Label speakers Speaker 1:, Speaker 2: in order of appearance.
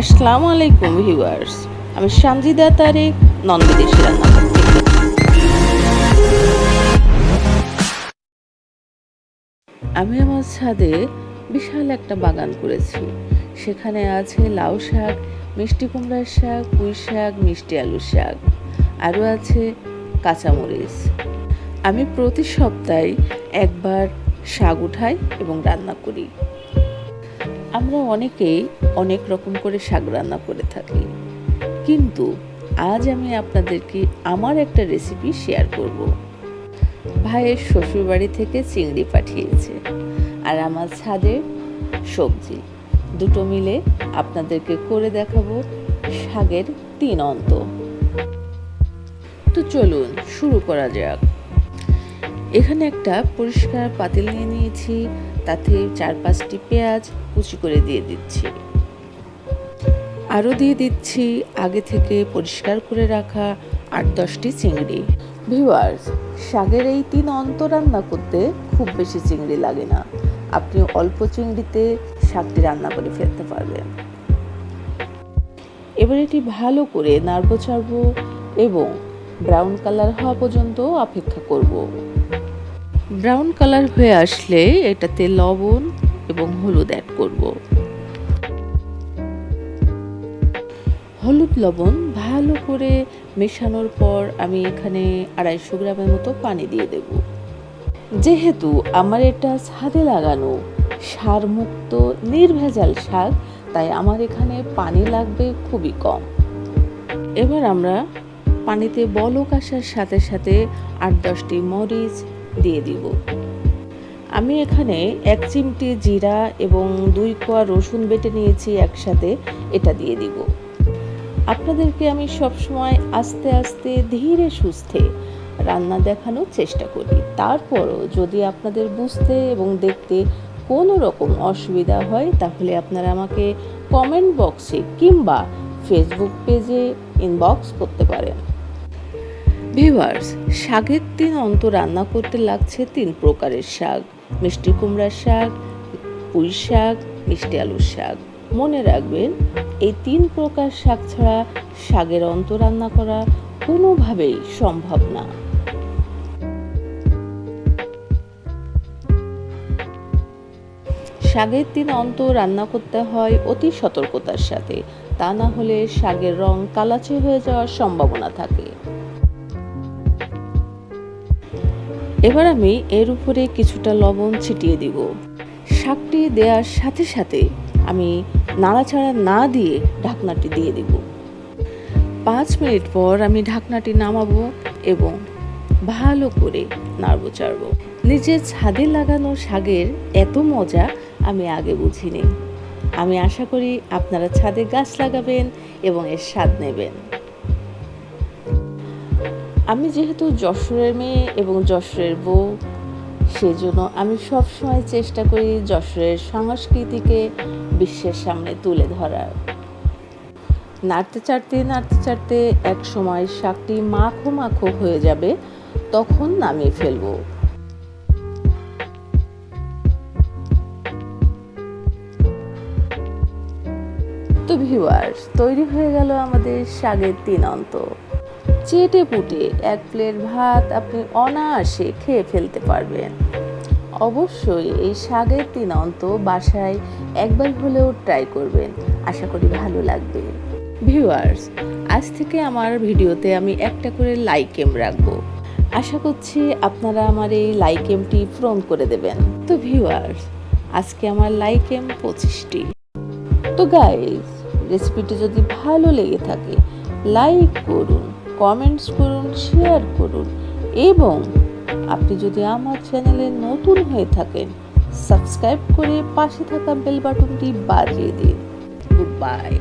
Speaker 1: আসসালামু আলাইকুম ভিউয়ার্স, আমি সানজিদা তারেক ননবিদেশি রান্নাঘর থেকে। আমি আমার ছাদে বিশাল একটা বাগান করেছি। সেখানে আছে লাউ শাক, মিষ্টি কুমড়ার শাক, পুঁই শাক, মিষ্টি আলুর শাক, আরও আছে কাঁচামরিচ। আমি প্রতি সপ্তাহে একবার শাক উঠাই এবং রান্না করি। আমরা অনেকেই অনেক রকম করে শাক রান্না করে থাকি, কিন্তু আজ আমি আপনাদেরকে আমার একটা রেসিপি শেয়ার করব। ভাইয়ের শ্বশুরবাড়ি থেকে চিংড়ি পাঠিয়েছে আর আমার ছাদের সবজি, দুটো মিলে আপনাদেরকে করে দেখাবো শাকের 3 অন্ত। তো চলুন শুরু করা যাক। এখানে একটা পরিষ্কার পাতিল নিয়ে নিয়েছি, তাতে 4-5টি পেঁয়াজ কুচি করে দিয়ে দিচ্ছি। আরও দিয়ে দিচ্ছি আগে থেকে পরিষ্কার করে রাখা 8-10টি চিংড়ি। ভিউয়ার্স, শাকের এই 3 অন্ত রান্না করতে খুব বেশি চিংড়ি লাগে না। আপনি অল্প চিংড়িতে শাকটি রান্না করে ফেলতে পারবেন। এবার এটি ভালো করে নাড়বো চাড়বো এবং ব্রাউন কালার হওয়া পর্যন্ত অপেক্ষা করব। ব্রাউন কালার হয়ে আসলে এটাতে লবণ এবং হলুদ অ্যাড করব। হলুদ লবণ ভালো করে মেশানোর পর আমি এখানে 250 গ্রামের মতো পানি দিয়ে দেব। যেহেতু আমার এটা ছাদে লাগানো সারমুক্ত নির্ভেজাল শাক, তাই আমার এখানে পানি লাগবে খুবই কম। এবার আমরা পানিতে বলক আসার সাথে সাথে 8-10টি মরিচ দিয়ে দিব। আমি এখানে 1 চিমটি জিরা এবং 2 কোয়া রসুন বেটে নিয়েছি একসাথে, এটা দিয়ে দিব। আপনাদেরকে আমি সবসময় আস্তে আস্তে ধীরে সুস্থে রান্না দেখানোর চেষ্টা করি। তারপরও যদি আপনাদের বুঝতে এবং দেখতে কোনো রকম অসুবিধা হয়, তাহলে আপনারা আমাকে কমেন্ট বক্সে কিংবা ফেসবুক পেজে ইনবক্স করতে পারেন। ভিউয়ার্স, শাকের 3 অন্ত রান্না করতে লাগছে 3 প্রকারের শাক: মিষ্টি কুমড়ার শাক, পুঁই শাক, মিষ্টি আলুর শাক। মনে রাখবেন, এই 3 প্রকার শাক ছাড়া শাকের অন্ত রান্না করা কোনোভাবেই সম্ভব না। শাকের 3 অন্ত রান্না করতে হয় অতি সতর্কতার সাথে, তা না হলে শাকের রং কালাচে হয়ে যাওয়ার সম্ভাবনা থাকে। এবার আমি এর উপরে কিছুটা লবণ ছিটিয়ে দিব। শাকটি দেওয়ার সাথে সাথে আমি নাড়াচাড়া না দিয়ে ঢাকনাটি দিয়ে দিব। 5 মিনিট পর আমি ঢাকনাটি নামাবো এবং ভালো করে নাড়বো চাড়বো। নিজের ছাদে লাগানো শাকের এত মজা আমি আগে বুঝিনি। আমি আশা করি আপনারা ছাদে গাছ লাগাবেন এবং এর স্বাদ নেবেন। আমি যেহেতু যশোরের মেয়ে এবং যশোরের বউ, সেজন্য আমি সবসময় চেষ্টা করি যশোরের সংস্কৃতিকে বিশ্বের সামনে তুলে ধরার। নাড়তে চাড়তে এক সময় শাকটি মাখো মাখো হয়ে যাবে, তখন নামিয়ে ফেলবো। তো ভিউয়ার্স, তৈরি হয়ে গেল আমাদের শাকের 3 অন্ত। চেটে পুটে 1 প্লেট ভাত আপনি অনায়াসে খেয়ে ফেলতে পারবেন। অবশ্যই এই শাকের 3 অন্ত বাসায় একবার হলেও ট্রাই করবেন, আশা করি ভালো লাগবে। ভিউয়ার্স, আজ থেকে আমার ভিডিওতে আমি একটা করে লাইক এম রাখবো। আশা করছি আপনারা আমার এই লাইক এমটি পূরণ করে দেবেন। তো ভিউয়ার্স, আজকে আমার লাইক এম 25টি। তো গাইস, রেসিপিটি যদি ভালো লেগে থাকে লাইক করুন, কমেন্টস করুন, শেয়ার করুন এবং আপনি যদি আমার চ্যানেলে নতুন হয়ে থাকেন সাবস্ক্রাইব করে পাশে থাকা বেল বাটনটি বাজিয়ে দিন। Good bye.